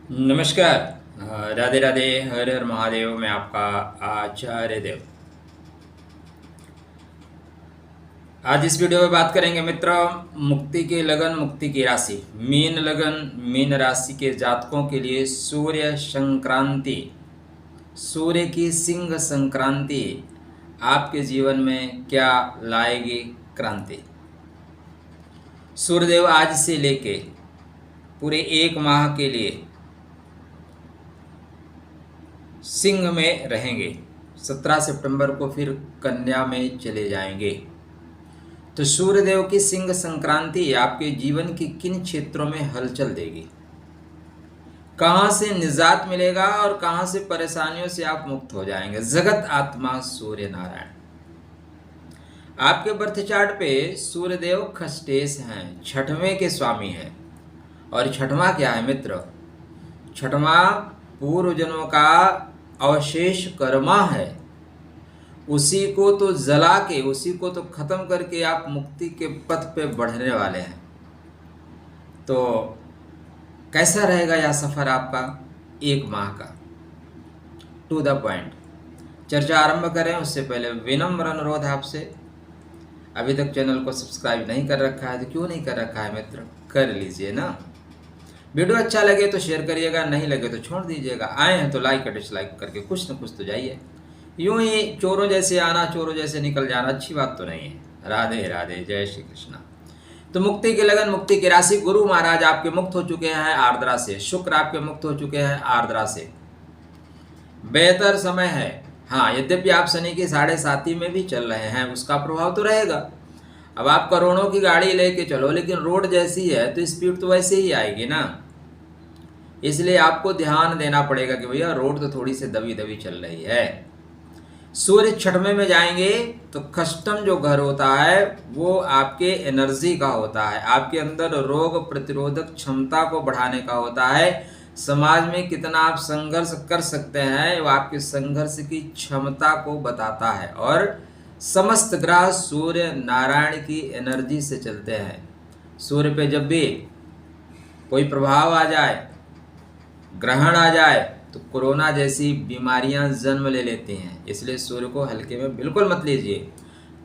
नमस्कार। राधे राधे, हर हर महादेव। मैं आपका आचार्य देव। आज इस वीडियो में बात करेंगे मित्रों, मुक्ति की लगन, मुक्ति की राशि। मीन लगन, मीन राशि के जातकों के लिए सूर्य संक्रांति, सूर्य की सिंह संक्रांति आपके जीवन में क्या लाएगी क्रांति। सूर्यदेव आज से लेके पूरे एक माह के लिए सिंह में रहेंगे। 17 सितंबर को फिर कन्या में चले जाएंगे। तो सूर्यदेव की सिंह संक्रांति आपके जीवन की किन क्षेत्रों में हलचल देगी, कहां से निजात मिलेगा और कहां से परेशानियों से आप मुक्त हो जाएंगे। जगत आत्मा सूर्य नारायण। आपके बर्थ चार्ट पे सूर्यदेव खष्टेश हैं, छठवें के स्वामी हैं। और छठवां क्या है मित्र? छठवां पूर्व जन्मों का अवशेष कर्मा है। उसी को तो जला के, उसी को तो खत्म करके आप मुक्ति के पथ पे बढ़ने वाले हैं। तो कैसा रहेगा यह सफर आपका एक माह का? टू द पॉइंट चर्चा आरंभ करें उससे पहले विनम्र अनुरोध आपसे, अभी तक चैनल को सब्सक्राइब नहीं कर रखा है तो क्यों नहीं कर रखा है मित्र, कर लीजिए ना। वीडियो अच्छा लगे तो शेयर करिएगा, नहीं लगे तो छोड़ दीजिएगा। आए हैं तो लाइक और डिसलाइक करके कुछ न कुछ तो जाइए। यूं ही चोरों जैसे आना, चोरों जैसे निकल जाना अच्छी बात तो नहीं है। राधे राधे, जय श्री कृष्णा। तो मुक्ति की लगन, मुक्ति की राशि। गुरु महाराज आपके मुक्त हो चुके हैं आर्द्रा से, शुक्र आपके मुक्त हो चुके हैं आर्द्रा से। बेहतर समय है। हाँ, यद्यपि आप शनि की 7.5 में भी चल रहे हैं, उसका प्रभाव तो रहेगा। अब आप करोड़ों की गाड़ी लेके चलो, लेकिन रोड जैसी है तो स्पीड तो वैसे ही आएगी ना। इसलिए आपको ध्यान देना पड़ेगा कि भैया रोड तो थोड़ी सी दबी दबी चल रही है। सूर्य छठवें में जाएंगे तो कष्टम जो घर होता है वो आपके एनर्जी का होता है, आपके अंदर रोग प्रतिरोधक क्षमता को बढ़ाने का होता है। समाज में कितना आप संघर्ष कर सकते हैं वो आपके संघर्ष की क्षमता को बताता है। और समस्त ग्रह सूर्य नारायण की एनर्जी से चलते हैं। सूर्य पे जब भी कोई प्रभाव आ जाए, ग्रहण आ जाए, तो कोरोना जैसी बीमारियां जन्म ले लेती हैं। इसलिए सूर्य को हल्के में बिल्कुल मत लीजिए।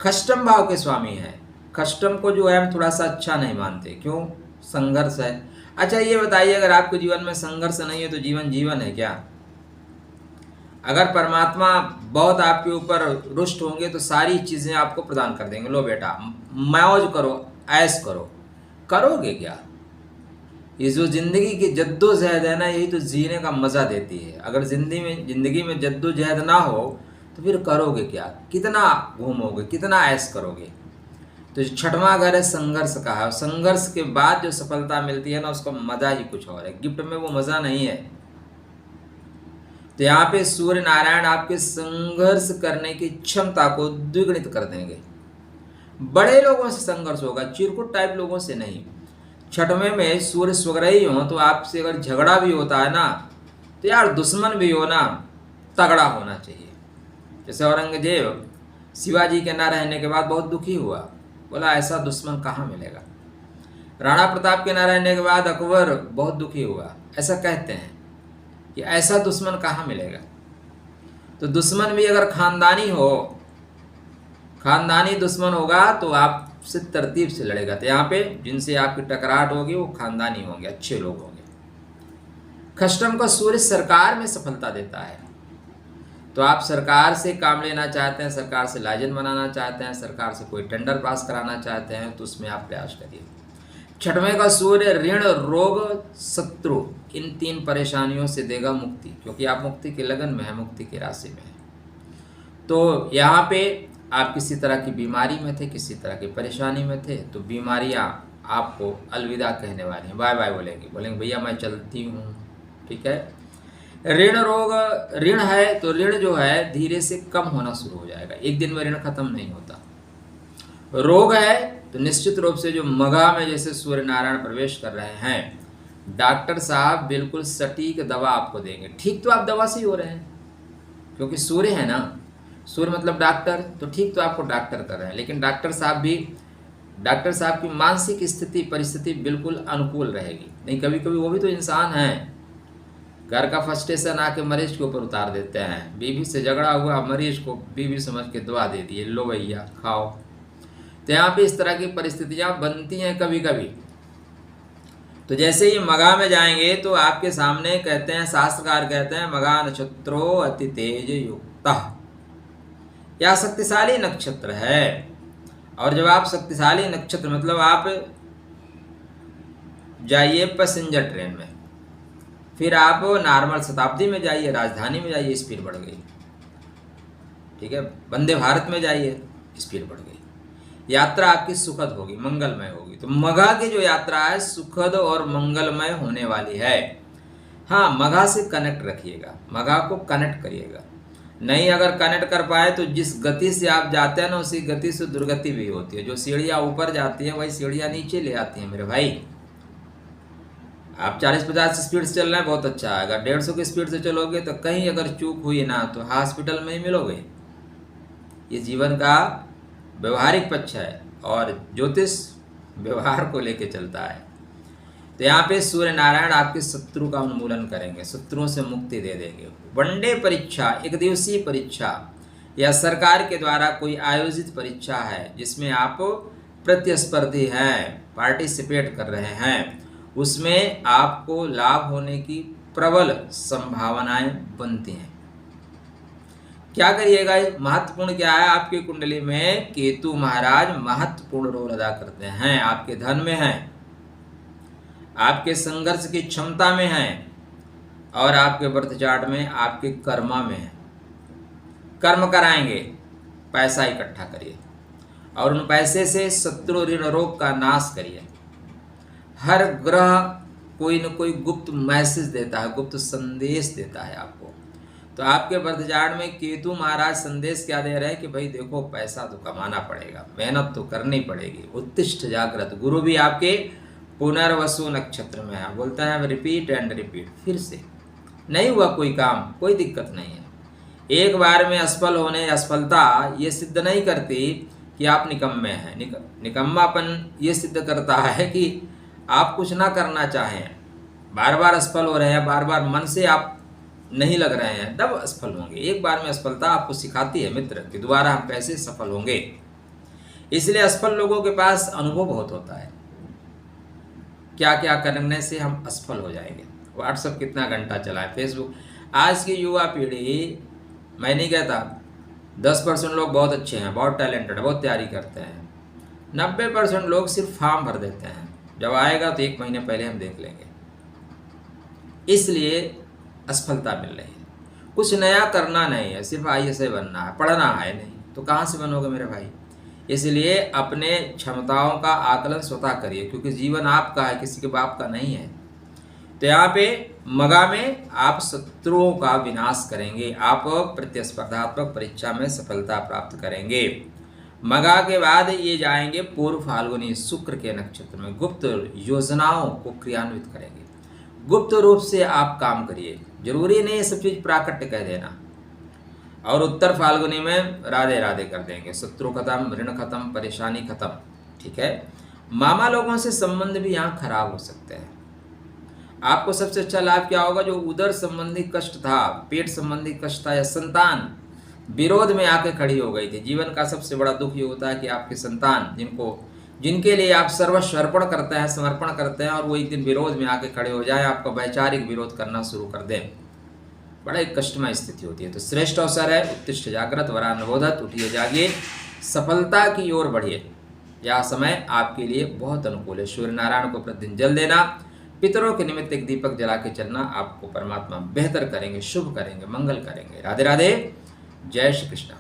खष्टम भाव के स्वामी है। खष्टम को जो है हम थोड़ा सा अच्छा नहीं मानते। क्यों? संघर्ष है। अच्छा ये बताइए, अगर आपके जीवन में संघर्ष नहीं है तो जीवन जीवन है क्या? अगर परमात्मा बहुत आपके ऊपर रुष्ट होंगे तो सारी चीजें आपको प्रदान कर देंगे। लो बेटा मौज करो, ऐश करो। करोगे क्या? ये जो जिंदगी की जद्दोजहद है ना, यही तो जीने का मजा देती है। अगर जिंदगी में जद्दोजहद ना हो तो फिर करोगे क्या? कितना घूमोगे, कितना ऐश करोगे? तो छठवां घर है संघर्ष का है। संघर्ष के बाद जो सफलता मिलती है ना, उसका मजा ही कुछ और है। गिफ्ट में वो मजा नहीं है। तो यहाँ पे सूर्य नारायण आपके संघर्ष करने की क्षमता को द्विगुणित कर देंगे। बड़े लोगों से संघर्ष होगा, चिरकुट टाइप लोगों से नहीं। छठवें में सूर्य स्वग्रही हो तो आपसे अगर झगड़ा भी होता है ना, तो यार दुश्मन भी हो ना, तगड़ा होना चाहिए। जैसे औरंगजेब शिवाजी के ना रहने के बाद बहुत दुखी हुआ, बोला ऐसा दुश्मन कहाँ मिलेगा। राणा प्रताप के ना रहने के बाद अकबर बहुत दुखी हुआ। ऐसा कहते हैं कि ऐसा दुश्मन कहाँ मिलेगा। तो दुश्मन भी अगर खानदानी हो, खानदानी दुश्मन होगा तो आप से तरतीब से लड़ेगा। तो यहाँ पे जिनसे आपकी टकराहट होगी वो खानदानी होंगे, अच्छे लोग होंगे। खष्टम का सूर्य सरकार में सफलता देता है। तो आप सरकार से काम लेना चाहते हैं, सरकार से लाइजन बनाना चाहते हैं, सरकार से कोई टेंडर पास कराना चाहते हैं, तो उसमें आप प्रयास करिए। छठवें का सूर्य ऋण, रोग, शत्रु, इन 3 परेशानियों से देगा मुक्ति, क्योंकि आप मुक्ति की लगन में है, मुक्ति की राशि में है। तो यहाँ पे आप किसी तरह की बीमारी में थे, किसी तरह की परेशानी में थे, तो बीमारियां आपको अलविदा कहने वाली हैं, बाय बाय बोलेंगे भैया मैं चलती हूँ। ठीक है। ऋण, रोग, ऋण है तो ऋण जो है धीरे से कम होना शुरू हो जाएगा, एक दिन में ऋण खत्म नहीं होता। रोग है तो निश्चित रूप से जो मगा में जैसे सूर्य नारायण प्रवेश कर रहे हैं, डॉक्टर साहब बिल्कुल सटीक दवा आपको देंगे। ठीक तो आप दवा से ही हो रहे हैं, क्योंकि सूर्य है ना, सूर्य मतलब डॉक्टर, तो ठीक तो आपको डॉक्टर कर रहे हैं, लेकिन डॉक्टर साहब की मानसिक स्थिति, परिस्थिति बिल्कुल अनुकूल रहेगी नहीं। कभी कभी वो भी तो इंसान हैं, घर का फ्रस्ट्रेशन आके मरीज के ऊपर उतार देते हैं। बीवी से झगड़ा हुआ, मरीज को बीवी समझ के दवा दे दिए, लो भैया खाओ। तो यहाँ पे इस तरह की परिस्थितियाँ बनती हैं कभी कभी। तो जैसे ही मघा में जाएंगे तो आपके सामने कहते हैं, शास्त्रकार कहते हैं, मघा नक्षत्रो अति तेज युक्त, यह शक्तिशाली नक्षत्र है। और जब आप शक्तिशाली नक्षत्र मतलब आप जाइए पैसेंजर ट्रेन में, फिर आप नॉर्मल शताब्दी में जाइए, राजधानी में जाइए, स्पीड बढ़ गई, ठीक है, वंदे भारत में जाइए, स्पीड बढ़ गई, यात्रा आपकी सुखद होगी, मंगलमय होगी। तो मघा की जो यात्रा है सुखद और मंगलमय होने वाली है। हाँ, मघा से कनेक्ट रखिएगा, मघा को कनेक्ट करिएगा। नहीं अगर कनेक्ट कर पाए तो जिस गति से आप जाते हैं ना, उसी गति से दुर्गति भी होती है। जो सीढ़ियाँ ऊपर जाती हैं वही सीढ़ियाँ नीचे ले आती हैं मेरे भाई। आप 40-50 स्पीड से चल रहे हैं, बहुत अच्छा है। अगर 150 की स्पीड से चलोगे तो कहीं अगर चूक हुई ना तो हॉस्पिटल में ही मिलोगे। ये जीवन का व्यवहारिक पक्ष है और ज्योतिष व्यवहार को लेके चलता है। तो यहाँ पे सूर्य नारायण आपके शत्रु का उन्मूलन करेंगे, शत्रुओं से मुक्ति दे देंगे। वनडे परीक्षा, एक दिवसीय परीक्षा या सरकार के द्वारा कोई आयोजित परीक्षा है जिसमें आप प्रतिस्पर्धी हैं, पार्टिसिपेट कर रहे हैं, उसमें आपको लाभ होने की प्रबल संभावनाएं बनती हैं। क्या करिएगा, महत्वपूर्ण क्या है, आपकी कुंडली में केतु महाराज महत्वपूर्ण रोल अदा करते हैं। आपके धन में हैं, आपके संघर्ष की क्षमता में हैं, और आपके बर्थ चार्ट में आपके कर्मा में है। कर्म कराएंगे, पैसा इकट्ठा करिए और उन पैसे से शत्रु ऋण रोग का नाश करिए। हर ग्रह कोई न कोई गुप्त मैसेज देता है, गुप्त संदेश देता है आपको। तो आपके बर्थ चार्ट में केतु महाराज संदेश क्या दे रहे हैं कि भाई देखो, पैसा तो कमाना पड़ेगा, मेहनत तो करनी पड़ेगी, उत्तिष्ठ जागृत। गुरु भी आपके पुनर्वसु नक्षत्र में है, बोलते हैं रिपीट एंड रिपीट, फिर से नहीं हुआ कोई काम, कोई दिक्कत नहीं है। एक बार में असफल होने, असफलता ये सिद्ध नहीं करती कि आप निकम्मे हैं। निकम्मापन ये सिद्ध करता है कि आप कुछ ना करना चाहें, बार बार असफल हो रहे हैं, बार बार मन से आप नहीं लग रहे हैं, तब असफल होंगे। एक बार में असफलता आपको सिखाती है मित्र कि दोबारा हम कैसे सफल होंगे। इसलिए असफल लोगों के पास अनुभव बहुत होता है, क्या क्या करने से हम असफल हो जाएंगे। व्हाट्सएप कितना घंटा चलाए, फेसबुक। आज की युवा पीढ़ी, मैं नहीं कहता 10% लोग बहुत अच्छे हैं, बहुत टैलेंटेड है, बहुत तैयारी करते हैं, 90% लोग सिर्फ फॉर्म भर देते हैं, जब आएगा तो 1 महीने पहले हम देख लेंगे। इसलिए असफलता मिल रही है। कुछ नया करना नहीं है, सिर्फ IAS बनना है, पढ़ना है नहीं, तो कहाँ से बनोगे मेरे भाई। इसलिए अपने क्षमताओं का आकलन स्वतः करिए, क्योंकि जीवन आपका है, किसी के बाप का नहीं है। तो यहाँ पे मघा में आप शत्रुओं का विनाश करेंगे, आप प्रतिस्पर्धात्मक परीक्षा में सफलता प्राप्त करेंगे। मघा के बाद ये जाएंगे पूर्व फाल्गुनी शुक्र के नक्षत्र में, गुप्त योजनाओं को क्रियान्वित करेंगे। गुप्त रूप से आप काम करिए, जरूरी नहीं है सब चीज़ प्राकट्य कह देना। और उत्तर फाल्गुनी में राधे राधे कर देंगे, शत्रु खत्म, ऋण खत्म, परेशानी खत्म, ठीक है। मामा लोगों से संबंध भी यहाँ खराब हो सकते हैं। आपको सबसे अच्छा लाभ क्या होगा, जो उदर संबंधी कष्ट था, पेट संबंधी कष्ट था, या संतान विरोध में आके खड़ी हो गई थी। जीवन का सबसे बड़ा दुख ये होता है कि आपके संतान जिनके लिए आप सर्वस्व अर्पण करते हैं, समर्पण करते हैं, और वो एक दिन विरोध में आके खड़े हो जाए, आपका वैचारिक विरोध करना शुरू कर दें, बड़ा एक कष्टमय स्थिति होती है। तो श्रेष्ठ अवसर है, उत्तिष्ठ जागृत वरानबोधत, उठिए जागिए, सफलता की ओर बढ़िए। यह समय आपके लिए बहुत अनुकूल है। सूर्य नारायण को प्रतिदिन जल देना, पितरों के निमित्त एक दीपक जला के चलना, आपको परमात्मा बेहतर करेंगे, शुभ करेंगे, मंगल करेंगे। राधे राधे, जय श्री कृष्ण।